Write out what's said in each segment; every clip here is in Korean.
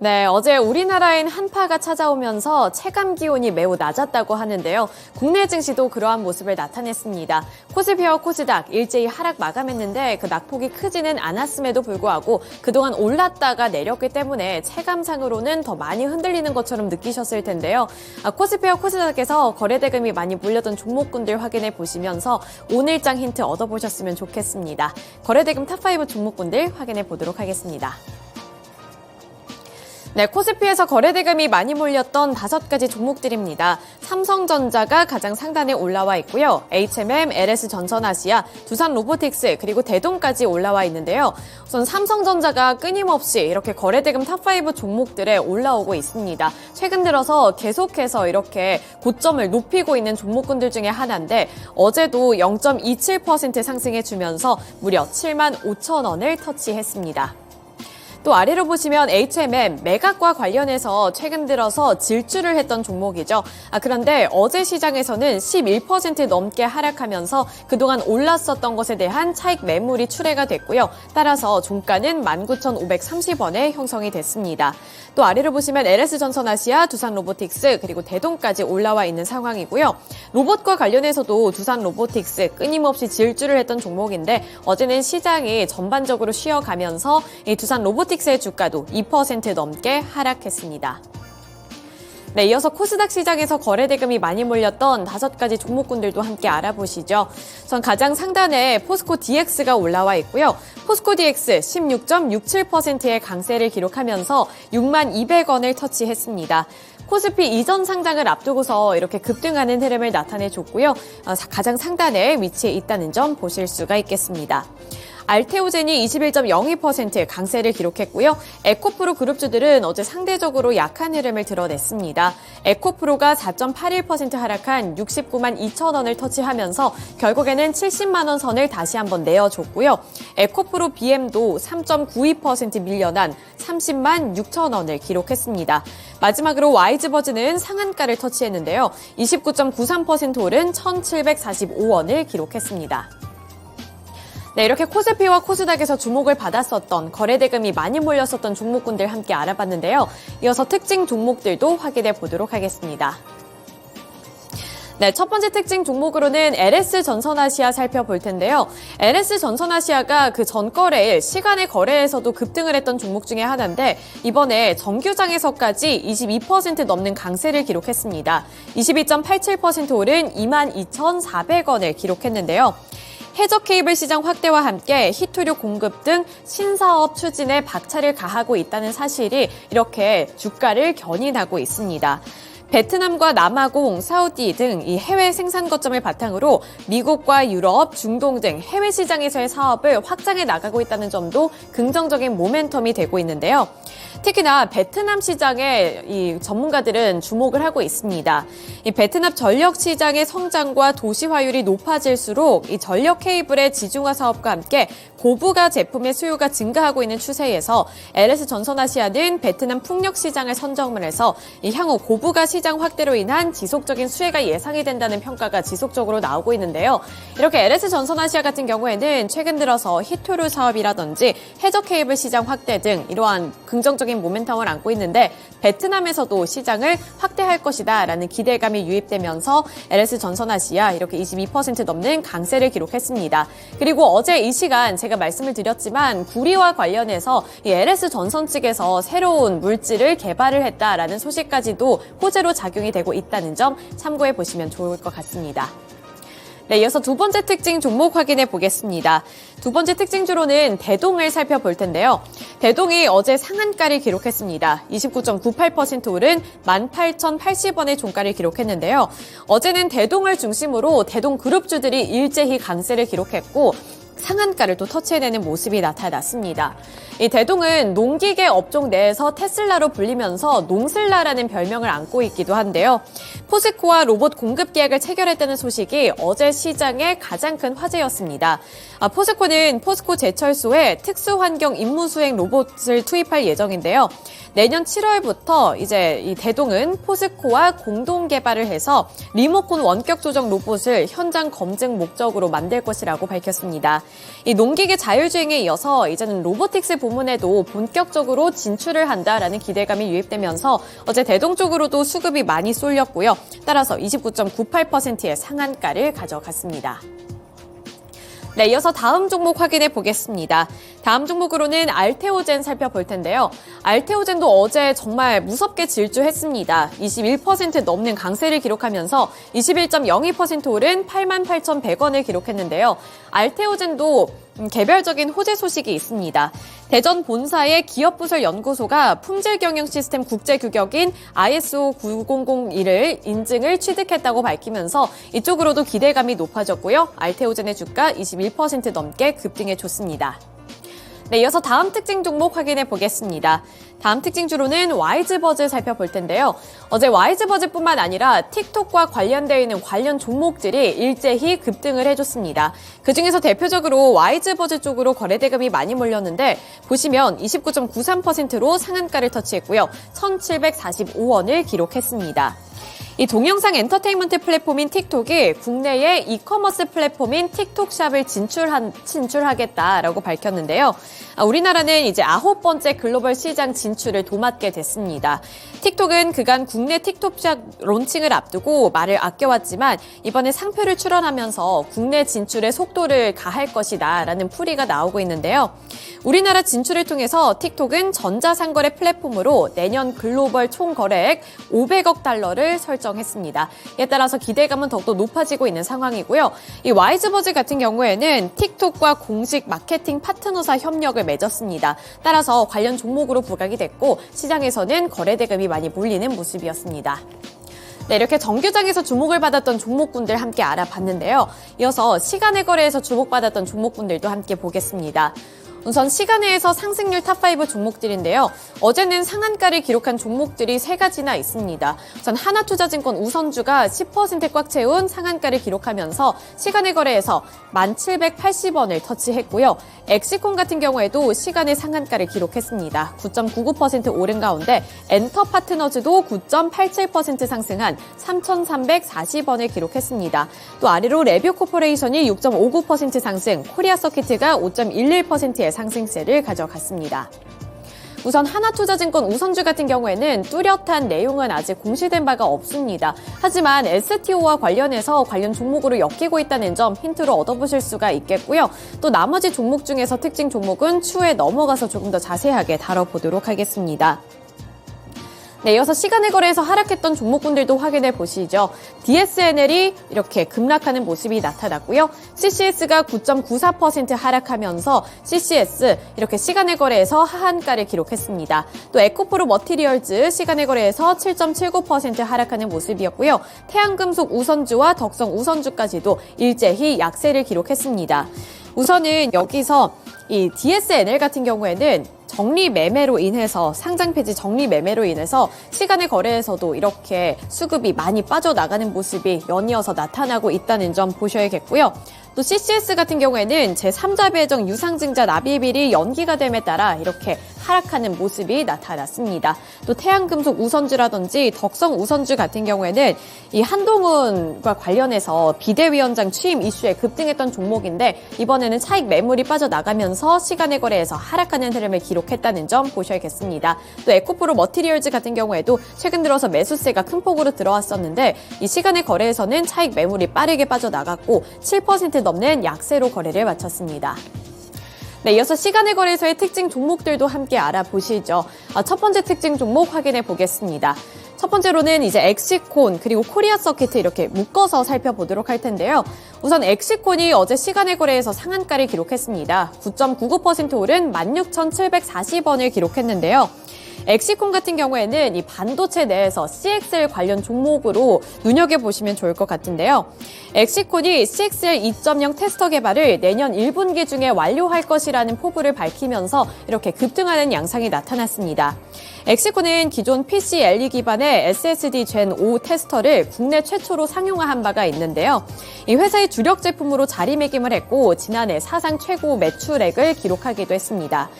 네, 어제 우리나라엔 한파가 찾아오면서 체감 기온이 매우 낮았다고 하는데요. 국내 증시도 그러한 모습을 나타냈습니다. 코스피와 코스닥 일제히 하락 마감했는데 그 낙폭이 크지는 않았음에도 불구하고 그동안 올랐다가 내렸기 때문에 체감상으로는 더 많이 흔들리는 것처럼 느끼셨을 텐데요. 코스피와 코스닥에서 거래대금이 많이 몰렸던 종목군들 확인해 보시면서 오늘장 힌트 얻어보셨으면 좋겠습니다. 거래대금 탑5 종목군들 확인해 보도록 하겠습니다. 네, 코스피에서 거래대금이 많이 몰렸던 5가지 종목들입니다. 삼성전자가 가장 상단에 올라와 있고요. HMM, LS전선아시아, 두산로보틱스, 그리고 대동까지 올라와 있는데요. 우선 삼성전자가 끊임없이 이렇게 거래대금 탑5 종목들에 올라오고 있습니다. 최근 들어서 계속해서 이렇게 고점을 높이고 있는 종목군들 중에 하나인데 어제도 0.27% 상승해주면서 무려 7만 5천 원을 터치했습니다. 또 아래로 보시면 HMM, 매각과 관련해서 최근 들어서 질주를 했던 종목이죠. 그런데 어제 시장에서는 11% 넘게 하락하면서 그동안 올랐었던 것에 대한 차익 매물이 출회가 됐고요. 따라서 종가는 19,530원에 형성이 됐습니다. 또 아래로 보시면 LS전선아시아, 두산로보틱스, 그리고 대동까지 올라와 있는 상황이고요. 로봇과 관련해서도 두산로보틱스 끊임없이 질주를 했던 종목인데 어제는 시장이 전반적으로 쉬어가면서 이 두산로보틱스의 주가도 2% 넘게 하락했습니다. 네, 이어서 코스닥 시장에서 거래대금이 많이 몰렸던 5가지 종목군들도 함께 알아보시죠. 전 가장 상단에 포스코 DX가 올라와 있고요. 포스코 DX 16.67%의 강세를 기록하면서 6만 200원을 터치했습니다. 코스피 이전 상장을 앞두고서 이렇게 급등하는 흐름을 나타내줬고요. 가장 상단에 위치해 있다는 점 보실 수가 있겠습니다. 알테오젠이 21.02% 강세를 기록했고요. 에코프로 그룹주들은 어제 상대적으로 약한 흐름을 드러냈습니다. 에코프로가 4.81% 하락한 69만 2천 원을 터치하면서 결국에는 70만 원 선을 다시 한번 내어줬고요. 에코프로 BM도 3.92% 밀려난 30만 6천 원을 기록했습니다. 마지막으로 와이즈버즈는 상한가를 터치했는데요. 29.93% 오른 1,745원을 기록했습니다. 네, 이렇게 코스피와 코스닥에서 주목을 받았었던 거래대금이 많이 몰렸었던 종목군들 함께 알아봤는데요. 이어서 특징 종목들도 확인해 보도록 하겠습니다. 네, 첫 번째 특징 종목으로는 LS전선아시아 살펴볼 텐데요. LS전선아시아가 그 전거래일 시간의 거래에서도 급등을 했던 종목 중에 하나인데 이번에 정규장에서까지 22% 넘는 강세를 기록했습니다. 22.87% 오른 22,400원을 기록했는데요. 해적 케이블 시장 확대와 함께 히토류 공급 등 신사업 추진에 박차를 가하고 있다는 사실이 이렇게 주가를 견인하고 있습니다. 베트남과 남아공, 사우디 등 이 해외 생산 거점을 바탕으로 미국과 유럽, 중동 등 해외 시장에서의 사업을 확장해 나가고 있다는 점도 긍정적인 모멘텀이 되고 있는데요. 특히나 베트남 시장에 이 전문가들은 주목을 하고 있습니다. 이 베트남 전력 시장의 성장과 도시화율이 높아질수록 이 전력 케이블의 지중화 사업과 함께 고부가 제품의 수요가 증가하고 있는 추세에서 LS전선아시아는 베트남 풍력 시장을 선점을 해서 이 향후 고부가 시장 확대로 인한 지속적인 수혜가 예상이 된다는 평가가 지속적으로 나오고 있는데요. 이렇게 LS전선아시아 같은 경우에는 최근 들어서 히토류 사업이라든지 해적 케이블 시장 확대 등 이러한 긍정적인 모멘텀을 안고 있는데 베트남에서도 시장을 확대할 것이다라는 기대감이 유입되면서 LS전선아시아 이렇게 22% 넘는 강세를 기록했습니다. 그리고 어제 이 시간 제가 말씀을 드렸지만 구리와 관련해서 이 LS전선 측에서 새로운 물질을 개발을 했다라는 소식까지도 호재로 작용이 되고 있다는 점 참고해 보시면 좋을 것 같습니다. 네, 이어서 두 번째 특징 종목 확인해 보겠습니다. 두 번째 특징주로는 대동을 살펴볼 텐데요. 대동이 어제 상한가를 기록했습니다. 29.98% 오른 18,080원의 종가를 기록했는데요. 어제는 대동을 중심으로 대동그룹주들이 일제히 강세를 기록했고 상한가를 또 터치해내는 모습이 나타났습니다. 이 대동은 농기계 업종 내에서 테슬라로 불리면서 농슬라라는 별명을 안고 있기도 한데요. 포스코와 로봇 공급 계약을 체결했다는 소식이 어제 시장의 가장 큰 화제였습니다. 포스코는 포스코 제철소에 특수환경 임무수행 로봇을 투입할 예정인데요. 내년 7월부터 이제 이 대동은 포스코와 공동 개발을 해서 리모컨 원격 조정 로봇을 현장 검증 목적으로 만들 것이라고 밝혔습니다. 이 농기계 자율주행에 이어서 이제는 로보틱스 부문에도 본격적으로 진출을 한다라는 기대감이 유입되면서 어제 대동 쪽으로도 수급이 많이 쏠렸고요. 따라서 29.98%의 상한가를 가져갔습니다. 네, 이어서 다음 종목 확인해 보겠습니다. 다음 종목으로는 알테오젠 살펴볼 텐데요. 알테오젠도 어제 정말 무섭게 질주했습니다. 21% 넘는 강세를 기록하면서 21.02% 오른 88,100원을 기록했는데요. 알테오젠도 개별적인 호재 소식이 있습니다. 대전 본사의 기업부설연구소가 품질경영 시스템 국제규격인 ISO 9001을 인증을 취득했다고 밝히면서 이쪽으로도 기대감이 높아졌고요. 알테오젠의 주가 21% 넘게 급등해줬습니다. 네, 이어서 다음 특징 종목 확인해 보겠습니다. 다음 특징주로는 와이즈버즈 살펴볼 텐데요. 어제 와이즈버즈뿐만 아니라 틱톡과 관련되어 있는 관련 종목들이 일제히 급등을 해줬습니다. 그중에서 대표적으로 와이즈버즈 쪽으로 거래대금이 많이 몰렸는데 보시면 29.93%로 상한가를 터치했고요. 1,745원을 기록했습니다. 이 동영상 엔터테인먼트 플랫폼인 틱톡이 국내의 이커머스 플랫폼인 틱톡샵을 진출하겠다라고 밝혔는데요. 우리나라는 이제 9번째 글로벌 시장 진출을 도맡게 됐습니다. 틱톡은 그간 국내 틱톡샵 론칭을 앞두고 말을 아껴왔지만 이번에 상표를 출원하면서 국내 진출에 속도를 가할 것이다라는 풀이가 나오고 있는데요. 우리나라 진출을 통해서 틱톡은 전자상거래 플랫폼으로 내년 글로벌 총거래액 500억 달러를 설정했습니다. 이에 따라서 기대감은 더욱더 높아지고 있는 상황이고요. 이 와이즈버즈 같은 경우에는 틱톡과 공식 마케팅 파트너사 협력을 맺었습니다. 따라서 관련 종목으로 부각이 됐고 시장에서는 거래대금이 많이 몰리는 모습이었습니다. 네, 이렇게 정규장에서 주목을 받았던 종목군들 함께 알아봤는데요. 이어서 시간의 거래에서 주목받았던 종목군들도 함께 보겠습니다. 우선 시간외에서 상승률 탑5 종목들인데요. 어제는 상한가를 기록한 종목들이 3가지나 있습니다. 우선 하나투자증권 우선주가 10% 꽉 채운 상한가를 기록하면서 시간외 거래에서 1,780원을 터치했고요. 엑시콘 같은 경우에도 시간외 상한가를 기록했습니다. 9.99% 오른 가운데 엔터파트너즈도 9.87% 상승한 3,340원을 기록했습니다. 또 아래로 레뷰코퍼레이션이 6.59% 상승, 코리아서키트가 5.11%의 상승세를 가져갔습니다. 우선 하나투자증권 우선주 같은 경우에는 뚜렷한 내용은 아직 공시된 바가 없습니다. 하지만 STO와 관련해서 관련 종목으로 엮이고 있다는 점 힌트로 얻어보실 수가 있겠고요. 또 나머지 종목 중에서 특징 종목은 추후에 넘어가서 조금 더 자세하게 다뤄보도록 하겠습니다. 네, 이어서 시간의 거래에서 하락했던 종목군들도 확인해 보시죠. DSNL이 이렇게 급락하는 모습이 나타났고요. CCS가 9.94% 하락하면서 CCS 이렇게 시간의 거래에서 하한가를 기록했습니다. 또 에코프로 머티리얼즈 시간의 거래에서 7.79% 하락하는 모습이었고요. 태양금속 우선주와 덕성 우선주까지도 일제히 약세를 기록했습니다. 우선은 여기서 이 DSNL 같은 경우에는 정리 매매로 인해서 상장 폐지 정리 매매로 인해서 시간의 거래에서도 이렇게 수급이 많이 빠져나가는 모습이 연이어서 나타나고 있다는 점 보셔야겠고요. 또 CCS 같은 경우에는 제3자 배정 유상증자 납입일이 연기가 됨에 따라 이렇게 하락하는 모습이 나타났습니다. 또 태양금속 우선주라든지 덕성 우선주 같은 경우에는 이 한동훈과 관련해서 비대위원장 취임 이슈에 급등했던 종목인데 이번에는 차익 매물이 빠져나가면서 시간의 거래에서 하락하는 흐름을 기록했다는 점 보셔야겠습니다. 또 에코프로 머티리얼즈 같은 경우에도 최근 들어서 매수세가 큰 폭으로 들어왔었는데 이 시간의 거래에서는 차익 매물이 빠르게 빠져나갔고 7% 넘는 약세로 거래를 마쳤습니다. 네, 이어서 시간의 거래에서의 특징 종목들도 함께 알아보시죠. 첫 번째 특징 종목 확인해 보겠습니다. 첫 번째로는 이제 엑시콘 그리고 코리아 서키트 이렇게 묶어서 살펴보도록 할 텐데요. 우선 엑시콘이 어제 시간의 거래에서 상한가를 기록했습니다. 9.99% 오른 16,740원을 기록했는데요. 엑시콘 같은 경우에는 이 반도체 내에서 CXL 관련 종목으로 눈여겨보시면 좋을 것 같은데요. 엑시콘이 CXL 2.0 테스터 개발을 내년 1분기 중에 완료할 것이라는 포부를 밝히면서 이렇게 급등하는 양상이 나타났습니다. 엑시콘은 기존 PCLE 기반의 SSD 젠 5 테스터를 국내 최초로 상용화한 바가 있는데요. 이 회사의 주력 제품으로 자리매김을 했고 지난해 사상 최고 매출액을 기록하기도 했습니다.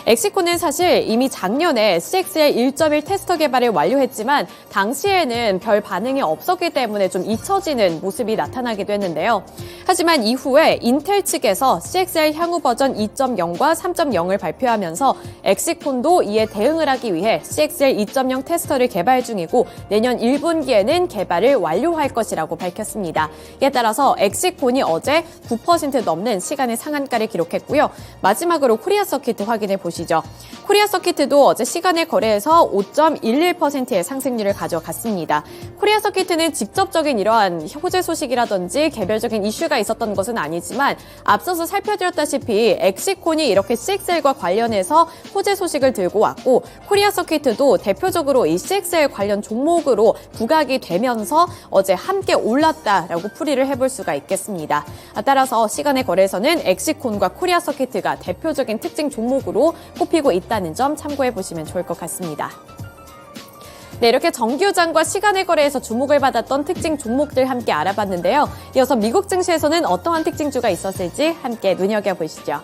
엑시콘은 사실 이미 작년에 CXL 1.1 테스터 개발을 완료했지만 당시에는 별 반응이 없었기 때문에 좀 잊혀지는 모습이 나타나기도 했는데요. 하지만 이후에 인텔 측에서 CXL 향후 버전 2.0과 3.0을 발표하면서 엑시콘도 이에 대응을 하기 위해 CXL 2.0 테스터를 개발 중이고 내년 1분기에는 개발을 완료할 것이라고 밝혔습니다. 이에 따라서 엑시콘이 어제 9% 넘는 시간의 상한가를 기록했고요. 마지막으로 코리아 서킷 확인해 보시죠. 코리아 서킷도 어제 시간의 거래에서 5.11%의 상승률을 가져갔습니다. 코리아 서킷은 직접적인 이러한 호재 소식이라든지 개별적인 이슈가 있었던 것은 아니지만 앞서서 살펴드렸다시피 엑시콘이 이렇게 CXL과 관련해서 호재 소식을 들고 왔고 코리아 서킷도 대표적으로 이 CXL 관련 종목으로 부각이 되면서 어제 함께 올랐다라고 풀이를 해볼 수가 있겠습니다. 따라서 시간의 거래에서는 엑시콘과 코리아 서킷가 대표적인 특징 종목으로 꼽히고 있다는 점 참고해 보시면 좋을 것 같습니다. 네, 이렇게 정규장과 시간의 거래에서 주목을 받았던 특징 종목들 함께 알아봤는데요. 이어서 미국 증시에서는 어떠한 특징주가 있었을지 함께 눈여겨보시죠.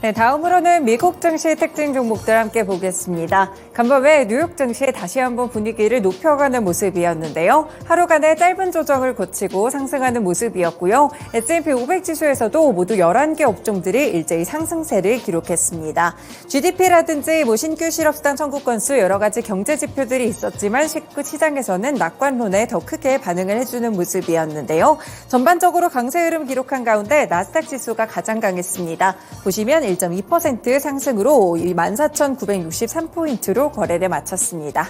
네, 다음으로는 미국 증시 특징 종목들 함께 보겠습니다. 간밤에 뉴욕 증시 다시 한번 분위기를 높여가는 모습이었는데요. 하루간의 짧은 조정을 거치고 상승하는 모습이었고요. S&P 500 지수에서도 모두 11개 업종들이 일제히 상승세를 기록했습니다. GDP라든지 신규 실업수당 청구 건수 여러 가지 경제 지표들이 있었지만 시장에서는 낙관론에 더 크게 반응을 해주는 모습이었는데요. 전반적으로 강세 흐름 기록한 가운데 나스닥 지수가 가장 강했습니다. 보시면 1.2% 상승으로 14,963포인트로 거래를 마쳤습니다.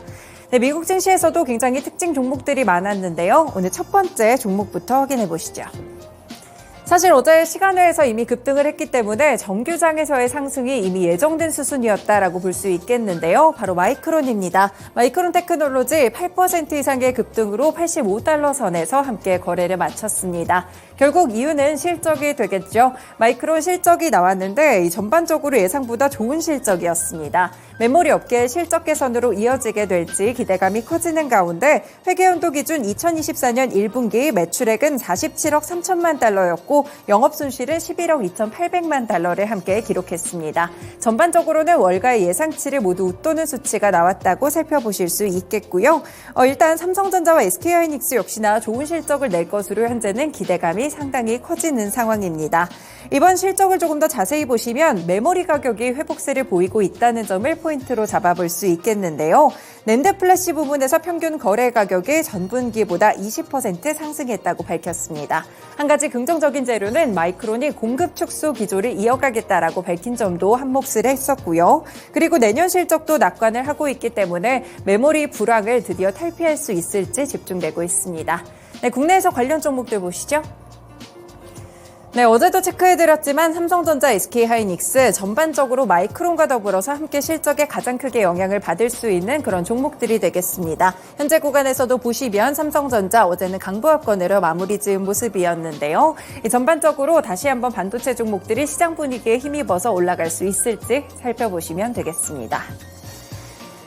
네, 미국 증시에서도 굉장히 특징 종목들이 많았는데요. 오늘 첫 번째 종목부터 확인해 보시죠. 사실 어제 시간외에서 이미 급등을 했기 때문에 정규장에서의 상승이 이미 예정된 수준이었다라고 볼 수 있겠는데요. 바로 마이크론입니다. 마이크론 테크놀로지 8% 이상의 급등으로 $85 선에서 함께 거래를 마쳤습니다. 결국 이유는 실적이 되겠죠. 마이크론 실적이 나왔는데 전반적으로 예상보다 좋은 실적이었습니다. 메모리 업계의 실적 개선으로 이어지게 될지 기대감이 커지는 가운데 회계연도 기준 2024년 1분기 매출액은 47억 3천만 달러였고 영업손실은 11억 2,800만 달러를 함께 기록했습니다. 전반적으로는 월가의 예상치를 모두 웃도는 수치가 나왔다고 살펴보실 수 있겠고요. 일단 삼성전자와 SK하이닉스 역시나 좋은 실적을 낼 것으로 현재는 기대감이 상당히 커지는 상황입니다. 이번 실적을 조금 더 자세히 보시면 메모리 가격이 회복세를 보이고 있다는 점을 포인트로 잡아볼 수 있겠는데요. 낸드 플래시 부분에서 평균 거래 가격이 전분기보다 20% 상승했다고 밝혔습니다. 한 가지 긍정적인 재료는 마이크론이 공급 축소 기조를 이어가겠다라고 밝힌 점도 한몫을 했었고요. 그리고 내년 실적도 낙관을 하고 있기 때문에 메모리 불황을 드디어 탈피할 수 있을지 집중되고 있습니다. 네, 국내에서 관련 종목들 보시죠. 네, 어제도 체크해드렸지만 삼성전자, SK하이닉스 전반적으로 마이크론과 더불어서 함께 실적에 가장 크게 영향을 받을 수 있는 그런 종목들이 되겠습니다. 현재 구간에서도 보시면 삼성전자 어제는 강보합권으로 마무리 지은 모습이었는데요. 전반적으로 다시 한번 반도체 종목들이 시장 분위기에 힘입어서 올라갈 수 있을지 살펴보시면 되겠습니다.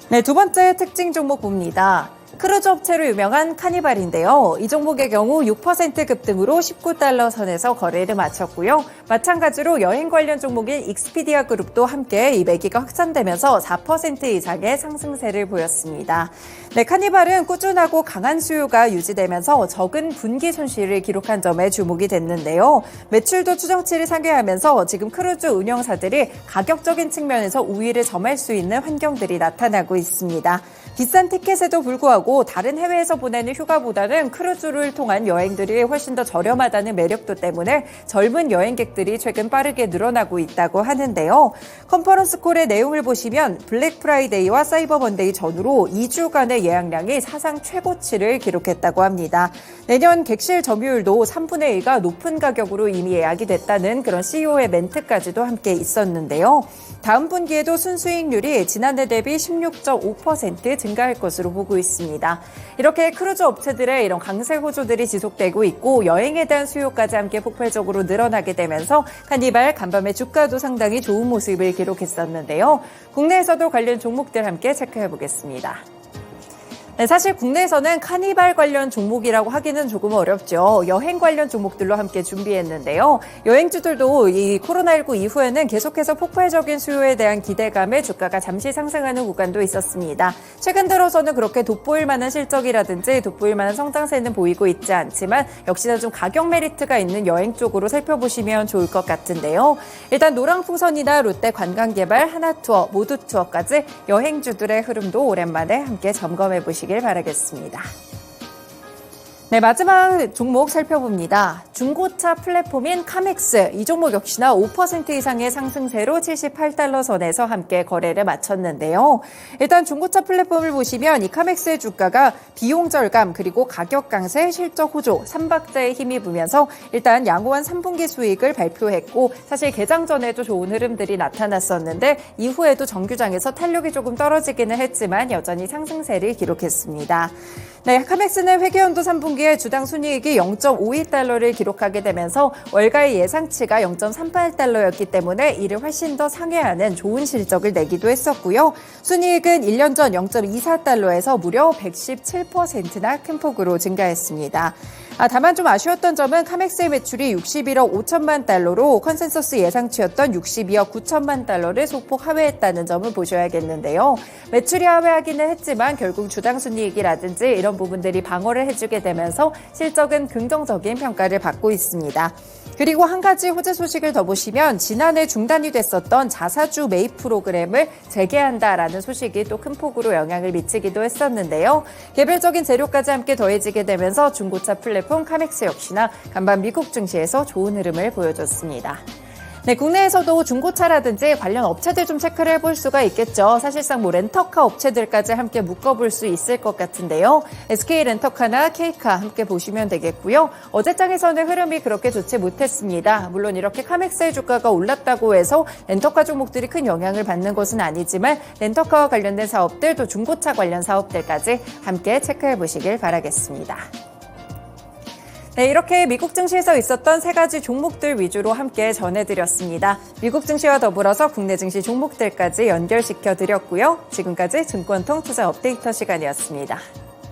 네, 두 번째 특징 종목 봅니다. 크루즈 업체로 유명한 카니발인데요. 이 종목의 경우 6% 급등으로 $19 선에서 거래를 마쳤고요. 마찬가지로 여행 관련 종목인 익스피디아 그룹도 함께 이 매기가 확산되면서 4% 이상의 상승세를 보였습니다. 네, 카니발은 꾸준하고 강한 수요가 유지되면서 적은 분기 손실을 기록한 점에 주목이 됐는데요. 매출도 추정치를 상회하면서 지금 크루즈 운영사들이 가격적인 측면에서 우위를 점할 수 있는 환경들이 나타나고 있습니다. 비싼 티켓에도 불구하고 다른 해외에서 보내는 휴가보다는 크루즈를 통한 여행들이 훨씬 더 저렴하다는 매력도 때문에 젊은 여행객들이 최근 빠르게 늘어나고 있다고 하는데요. 컨퍼런스 콜의 내용을 보시면 블랙 프라이데이와 사이버 먼데이 전후로 2주간의 예약량이 사상 최고치를 기록했다고 합니다. 내년 객실 점유율도 3분의 1가 높은 가격으로 이미 예약이 됐다는 그런 CEO의 멘트까지도 함께 있었는데요. 다음 분기에도 순수익률이 지난해 대비 16.5% 증가할 것으로 보고 있습니다. 이렇게 크루즈 업체들의 이런 강세 호조들이 지속되고 있고 여행에 대한 수요까지 함께 폭발적으로 늘어나게 되면서 카니발 간밤의 주가도 상당히 좋은 모습을 기록했었는데요. 국내에서도 관련 종목들 함께 체크해 보겠습니다. 네, 사실 국내에서는 카니발 관련 종목이라고 하기는 조금 어렵죠. 여행 관련 종목들로 함께 준비했는데요. 여행주들도 이 코로나19 이후에는 계속해서 폭발적인 수요에 대한 기대감에 주가가 잠시 상승하는 구간도 있었습니다. 최근 들어서는 그렇게 돋보일 만한 실적이라든지 돋보일 만한 성장세는 보이고 있지 않지만 역시나 좀 가격 메리트가 있는 여행 쪽으로 살펴보시면 좋을 것 같은데요. 일단 노랑풍선이나 롯데관광개발, 하나투어, 모두투어까지 여행주들의 흐름도 오랜만에 함께 점검해 보시길 바라겠습니다. 네, 마지막 종목 살펴봅니다. 중고차 플랫폼인 카맥스, 이 종목 역시나 5% 이상의 상승세로 78달러 선에서 함께 거래를 마쳤는데요. 일단 중고차 플랫폼을 보시면 이 카맥스의 주가가 비용 절감 그리고 가격 강세, 실적 호조, 3박자에 힘입으면서 일단 양호한 3분기 수익을 발표했고 사실 개장 전에도 좋은 흐름들이 나타났었는데 이후에도 정규장에서 탄력이 조금 떨어지기는 했지만 여전히 상승세를 기록했습니다. 네, 카맥스는 회계연도 3분기에 주당 순이익이 0.52달러를 기록하게 되면서 월가의 예상치가 0.38달러였기 때문에 이를 훨씬 더 상회하는 좋은 실적을 내기도 했었고요. 순이익은 1년 전 0.24달러에서 무려 117%나 큰 폭으로 증가했습니다. 다만 좀 아쉬웠던 점은 카맥스의 매출이 61억 5천만 달러로 컨센서스 예상치였던 62억 9천만 달러를 소폭 하회했다는 점을 보셔야겠는데요. 매출이 하회하기는 했지만 결국 주당 순이익이라든지 이런 부분들이 방어를 해주게 되면서 실적은 긍정적인 평가를 받고 있습니다. 그리고 한 가지 호재 소식을 더 보시면 지난해 중단이 됐었던 자사주 매입 프로그램을 재개한다라는 소식이 또 큰 폭으로 영향을 미치기도 했었는데요. 개별적인 재료까지 함께 더해지게 되면서 중고차 플랫폼 카맥스 역시나 간밤 미국 증시에서 좋은 흐름을 보여줬습니다. 네, 국내에서도 중고차라든지 관련 업체들 좀 체크를 해볼 수가 있겠죠. 사실상 렌터카 업체들까지 함께 묶어볼 수 있을 것 같은데요. SK 렌터카나 K카 함께 보시면 되겠고요. 어제장에서는 흐름이 그렇게 좋지 못했습니다. 물론 이렇게 카맥스의 주가가 올랐다고 해서 렌터카 종목들이 큰 영향을 받는 것은 아니지만 렌터카와 관련된 사업들 또 중고차 관련 사업들까지 함께 체크해 보시길 바라겠습니다. 네, 이렇게 미국 증시에서 있었던 세 가지 종목들 위주로 함께 전해드렸습니다. 미국 증시와 더불어서 국내 증시 종목들까지 연결시켜드렸고요. 지금까지 증권통 투자 업데이터 시간이었습니다.